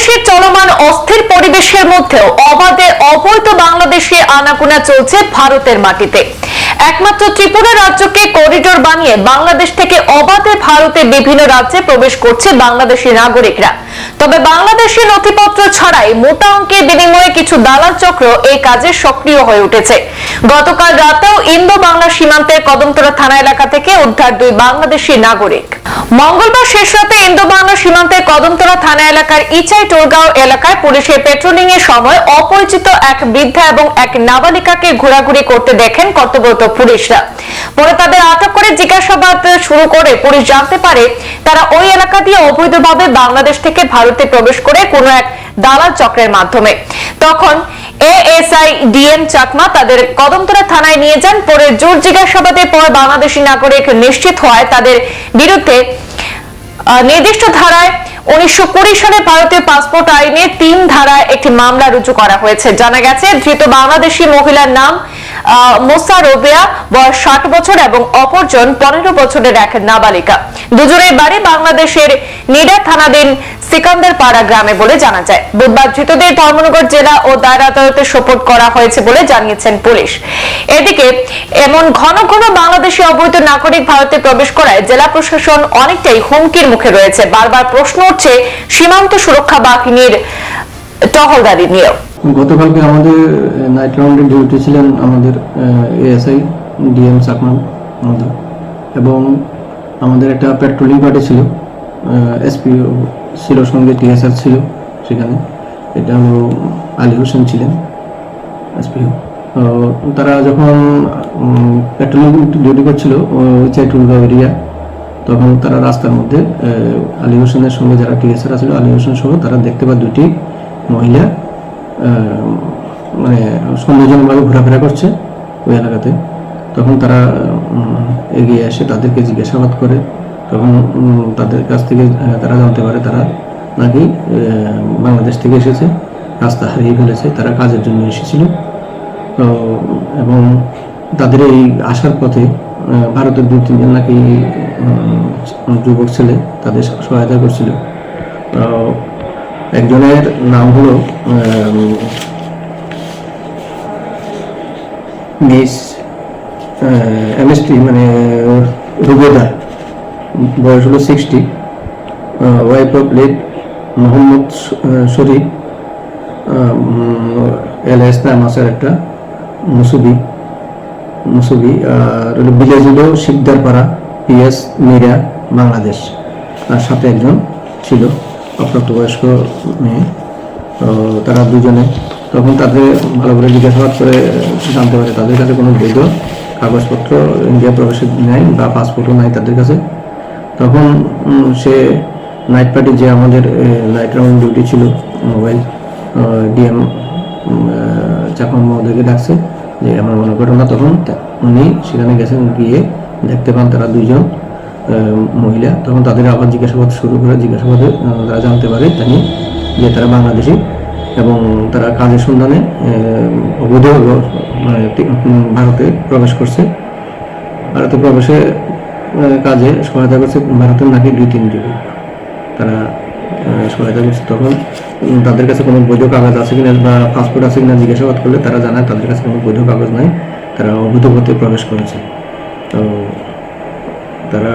বাংলাদেশের চলমান অস্থির পরিবেশের মধ্যেও অবাধে অবৈধ বাংলাদেশে আনাগোনা চলছে ভারতের মাটিতে। একমাত্র ত্রিপুরা রাজ্যকে করিডোর বানিয়ে বাংলাদেশ থেকে অবাধে ভারতের বিভিন্ন রাজ্যে প্রবেশ করছে বাংলাদেশি নাগরিকরা। তবে বাংলাদেশি নথিপত্র ছাড়াই মোটা অঙ্কের বিনিময়ে কিছু দালাল চক্র এই কাজে সক্রিয় হয়ে উঠেছে। গতকাল রাতেও ইন্দো বাংলা সীমান্তের কদমতলা থানা এলাকা থেকে উদ্ধার 2 বাংলাদেশি নাগরিক। মঙ্গলবার শেষ রাতে ইন্দো বাংলা সীমান্তের কদমতলা থানা এলাকার ইচাই টোলগাঁও এলাকায় পুলিশের পেট্রোলিং এর সময় অপরিচিত এক বৃদ্ধা এবং এক নাবালিকাকে ঘোরাঘুরি করতে দেখেন কর্তব্যরত পুলিশরা। পরে তাদের আটক করে জিজ্ঞাসাবাদ শুরু করে পুলিশ জানতে পারে তারা ওই এলাকা দিয়ে অবৈধভাবে বাংলাদেশ থেকে ভারতে প্রবেশ করে কোনো এক দালাল চক্রের মাধ্যমে। তখন এএসআই ডিএম চাকমা তাদের কদমতলা থানায় নিয়ে যান। পরে জোর জিজ্ঞাসাবাদের পর বাংলাদেশি নাগরিক নিশ্চিত হয় তাদের বিরুদ্ধে নির্দিষ্ট ধারায় 1920 সালে ভারতীয় পাসপোর্ট আইনে 3 ধারায় একটি মামলা রুজু করা হয়েছে। জানা গেছে ধৃত বাংলাদেশি মহিলার নাম মোসা রোবেয়া, বয়স 60 বছর এবং অপরজন 15 বছরের এক নাবালিকা। দুজনের বাড়ি বাংলাদেশের নিডা থানাধীন সিকান্দারপাড়া গ্রামে বলে জানা যায়। বুধবার ধৃতদের ধর্মনগর জেলা ও দায়রা আদালতে সোপর্দ করা হয়েছে বলে জানিয়েছেন পুলিশ। এদিকে এমন ঘন ঘন বাংলাদেশি অবৈধ নাগরিক ভারতে প্রবেশ করায় জেলা প্রশাসন অনেকটাই হুমকির মুখে রয়েছে। বারবার প্রশ্ন উঠছে সীমান্ত সুরক্ষা বাহিনীর টহলদারি নিয়ে। গতকালকে আমাদের নাইট রাউন্ডে ডিউটি ছিলেন আমাদের এএসআই ডিএম চাকমা আমাদের, এবং আমাদের একটা পেট্রোলিং পার্টি ছিল, এসপিও ছিল, সঙ্গে টিএসআর ছিল সেখানে। এটা হলো আলী হোসেন ছিলেন এসপিও। তারা যখন পেট্রোলিং ডিউটি করছিল চাইটুলগাঁও এরিয়া, তখন তারা রাস্তার মধ্যে আলী হোসেনের সঙ্গে যারা টিএসআর ছিল, আলী হোসেন সহ তারা দেখতে পায় 2টি মহিলা মানে সন্দেহজনকভাবে ঘোরাফেরা করছে ওই এলাকাতে। তখন তারা এগিয়ে এসে তাদেরকে জিজ্ঞাসাবাদ করে। তখন তাদের কাছ থেকে তারা জানতে পারে তারা নাকি বাংলাদেশ থেকে এসেছে, রাস্তা হারিয়ে ফেলেছে, তারা কাজের জন্য এসেছিল। এবং তাদের এই আসার পথে ভারতের 2-3 জন নাকি যুবক ছেলে তাদের সহায়তা করছিল। একজনের নাম হলো মিস এমএসটি মানে রুবেদা, বয়স হলো 60, wife of late Mohammad Sharif, এলএস নাম আছে একটা মুসুবি, আর ভিলেজ হলো শিকদারপাড়া, পিএস মিরা, বাংলাদেশ। আর সাথে একজন ছিল অপ্রাপ্তবয়স্ক মেয়ে। তারা দুজনে তখন তাদের ভালো করে জিজ্ঞাসাবাদ করে জানতে পারে তাদের কাছে কোনো বৈধ কাগজপত্র ইন্ডিয়া প্রবেশের নাই বা পাসপোর্টও নাই তাদের কাছে। তখন সে নাইট পার্টি যে আমাদের নাইট রাউন্ড ডিউটি ছিল মোবাইল ডিএম চাকমা মহোদয়কে ডাকছে যে আমার মনে করো না। তখন উনি সেখানে গেছেন, গিয়ে দেখতে পান তারা 2 জন মহিলা। তখন তাদের আবার জিজ্ঞাসাবাদ শুরু করে। জিজ্ঞাসাবাদে তারা জানতে পারে জানি যে তারা বাংলাদেশি এবং তারা কাজের সন্ধানে অবৈধভাবে মানে ভারতে প্রবেশ করছে। ভারতে প্রবেশে কাজে সহায়তা করছে ভারতের নাকি 2-3 যুবক, তারা সহায়তা করছে। তখন তাদের কাছে কোনো বৈধ কাগজ আছে কিনা বা পাসপোর্ট আছে কিনা জিজ্ঞাসাবাদ করলে তারা জানায় তাদের কাছে কোনো বৈধ কাগজ নাই, তারা অবৈধ পথে প্রবেশ করেছে। তো তারা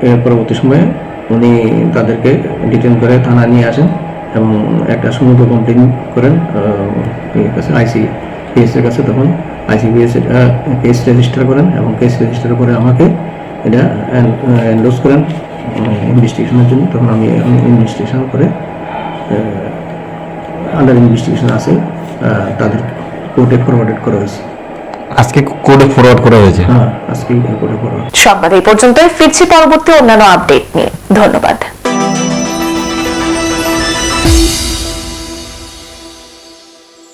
এর পরবর্তী সময়ে উনি তাদেরকে ডিটেন করে থানা নিয়ে আসেন এবং একটা সমুদ্র কমপ্লেন করেন আইসিপিএস এর কাছে। তখন আইসিপিএস কেস রেজিস্টার করেন এবং কেস রেজিস্টার করে আমাকে এটা এনডোর্স করেন ইনভেস্টিগেশনের জন্য। তখন আমি ইনভেস্টিগেশন করে আন্ডার ইনভেস্টিগেশন আছে, তাদের কোর্টে ফরওয়ার্ড করা হয়েছে। আজকে কোর্টে ফরওয়ার্ড করা হয়েছে? হ্যাঁ, আজকে কোর্টে ফরওয়ার্ড। সংবাদ এই পর্যন্তই, ফিরছি পরবর্তী অন্যান্য আপডেট নিয়ে। ধন্যবাদ।